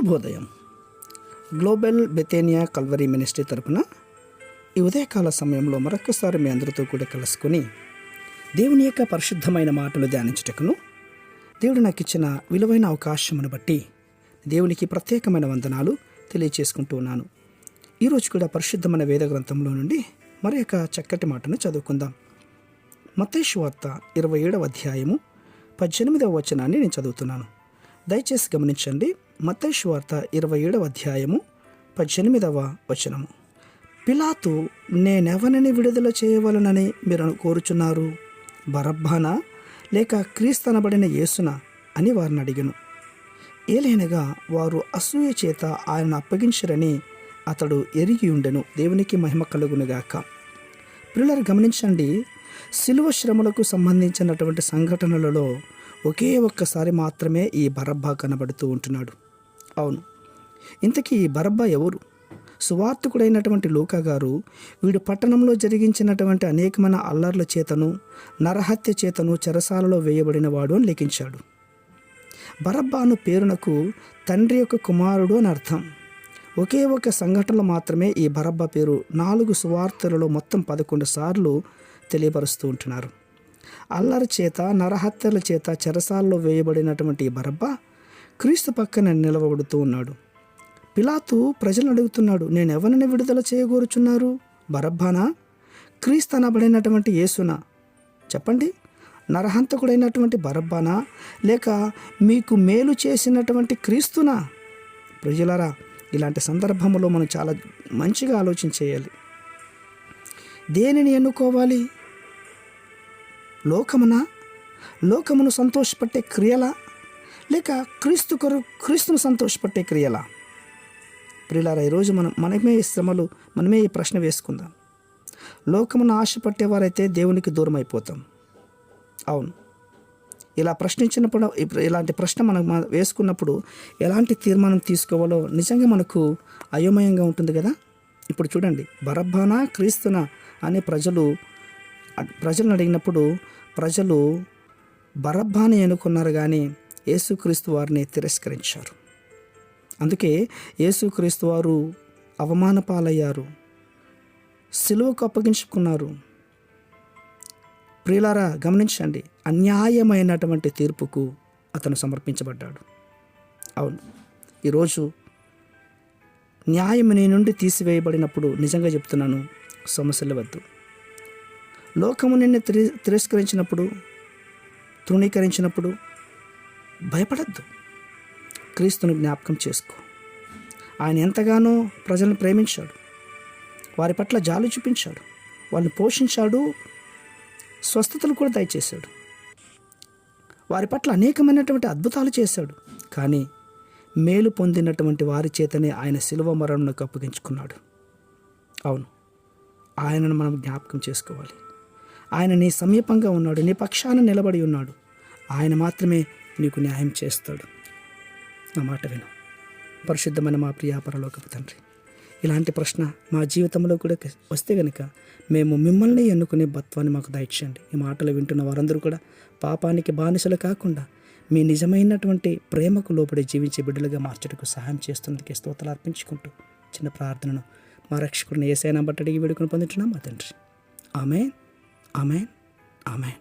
శుభోదయం. Global బెతేనియా Calvary ministry తరపున ఈ ఉదయకాల సమయంలో మరొకసారి మీ అందరితో కూడా కలుసుకొని దేవుని యొక్క పరిశుద్ధమైన మాటలు ధ్యానించుటకును దేవుడు నాకు ఇచ్చిన విలువైన అవకాశమును బట్టి దేవునికి ప్రత్యేకమైన వందనాలు తెలియచేసుకుంటూ ఉన్నాను. ఈరోజు కూడా పరిశుద్ధమైన వేద గ్రంథంలో నుండి మరి యొక్క చక్కటి మాటను చదువుకుందాం. మత్తయి సువార్త 27వ అధ్యాయము 18వ వచనాన్ని నేను చదువుతున్నాను. దయచేసి గమనించండి. మత్తయి సువార్త 27వ అధ్యాయము 18వ వచనము. పిలాతు, నేనెవరిని విడుదల చేయవలనని మీరు కోరుచున్నారు? బరబ్బానా లేక క్రీస్తనబడిన యేసునా అని వారిని అడిగెను. ఏలైనగా వారు అసూయ చేత ఆయనను అప్పగించరని అతడు ఎరిగి ఉండెను. దేవునికి మహిమ కలుగునుగాక. పిల్లలు గమనించండి, శిలువ శ్రమలకు సంబంధించినటువంటి సంఘటనలలో ఒకే ఒక్కసారి మాత్రమే ఈ బరబ్బా కనబడుతూ ఉంటున్నాడు. అవును, ఇంతకీ ఈ బరబ్బా ఎవరు? సువార్తికుడైనటువంటి లూకా గారు వీడు పట్టణంలో జరిగించినటువంటి అనేకమైన అల్లర్ల చేతను నరహత్య చేతను చెరసాలలో వేయబడిన వాడు అని లిఖించాడు. బరబ్బాను పేరునకు తండ్రి యొక్క కుమారుడు అని అర్థం. ఒకే ఒక సంఘటనలో మాత్రమే ఈ బరబ్బా పేరు 4 సువార్తలలో మొత్తం 11 సార్లు తెలియపరుస్తూ ఉంటున్నారు. అల్లరి చేత నరహత్యల చేత చెరసాల్లో వేయబడినటువంటి బరబ్బా క్రీస్తు పక్కన నిలవబడుతూ ఉన్నాడు. పిలాతు ప్రజలను అడుగుతున్నాడు, నేను ఎవరిని విడుదల చేయగోరుచున్నారు? బరబ్బానా, క్రీస్తు అనబడినటువంటి యేసునా? చెప్పండి, నరహంతకుడైనటువంటి బరబ్బానా లేక మీకు మేలు చేసినటువంటి క్రీస్తునా? ప్రజలారా, ఇలాంటి సందర్భంలో మనం చాలా మంచిగా ఆలోచన చేయాలి. దేనిని ఎన్నుకోవాలి? లోకమును సంతోషపెట్టే క్రియలా లేక క్రీస్తును సంతోషపెట్టే క్రియలా? ప్రియులారా, ఈరోజు మనమే ఈ శ్రమలు, మనమే ఈ ప్రశ్న వేసుకుందాం. లోకమును ఆశపట్టేవారైతే దేవునికి దూరం అయిపోతాం. అవును, ఇలా ప్రశ్నించినప్పుడు, ఇలాంటి ప్రశ్న మనం వేసుకున్నప్పుడు ఎలాంటి తీర్మానం తీసుకోవాలో నిజంగా మనకు అయోమయంగా ఉంటుంది కదా. ఇప్పుడు చూడండి, బరబ్బానా క్రీస్తునా అని ప్రజలను అడిగినప్పుడు ప్రజలు బరబ్బాని ఎన్నుకున్నారు, కానీ యేసుక్రీస్తు వారిని తిరస్కరించారు. అందుకే యేసుక్రీస్తు వారు అవమాన పాలయ్యారు, సిలువకు అప్పగించుకున్నారు. ప్రియులారా, గమనించండి, అన్యాయమైనటువంటి తీర్పుకు అతను సమర్పించబడ్డాడు. అవును, ఈరోజు న్యాయం నీ నుండి తీసివేయబడినప్పుడు నిజంగా చెప్తున్నాను, సమస్యలు వద్దు. లోకము నిన్ను తిరస్కరించినప్పుడు, తృణీకరించినప్పుడు భయపడద్దు. క్రీస్తును జ్ఞాపకం చేసుకో. ఆయన ఎంతగానో ప్రజలను ప్రేమించాడు, వారి పట్ల జాలి చూపించాడు, వాళ్ళని పోషించాడు, స్వస్థతలు కూడా దయచేశాడు, వారి పట్ల అనేకమైనటువంటి అద్భుతాలు చేశాడు. కానీ మేలు పొందినటువంటి వారి చేతనే ఆయన శిలువ మరణంకు అప్పగించుకున్నాడు. అవును, ఆయనను మనం జ్ఞాపకం చేసుకోవాలి. ఆయన నీ సమీపంగా ఉన్నాడు, నీ పక్షాన నిలబడి ఉన్నాడు. ఆయన మాత్రమే నీకు న్యాయం చేస్తాడు. నా మాట విను. పరిశుద్ధమైన మా ప్రియ పరలోకపు తండ్రి, ఇలాంటి ప్రశ్న మా జీవితంలో కూడా వస్తే కనుక మేము మిమ్మల్ని ఎన్నుకునే బత్వాన్ని మాకు దయచేయండి. ఈ మాటలు వింటున్న వారందరూ కూడా పాపానికి బానిసలు కాకుండా మీ నిజమైనటువంటి ప్రేమకు లోపడి జీవించే బిడ్డలుగా మార్చడానికి సహాయం చేస్తున్నందుకే స్తోత్రాలు అర్పించుకుంటూ చిన్న ప్రార్థనను మా రక్షకుడిని యేసయ్య బట్టి అడిగి వేడుకొని పొందుతున్నాం మా తండ్రి. ఆమేన్, ఆమేన్, ఆమేన్.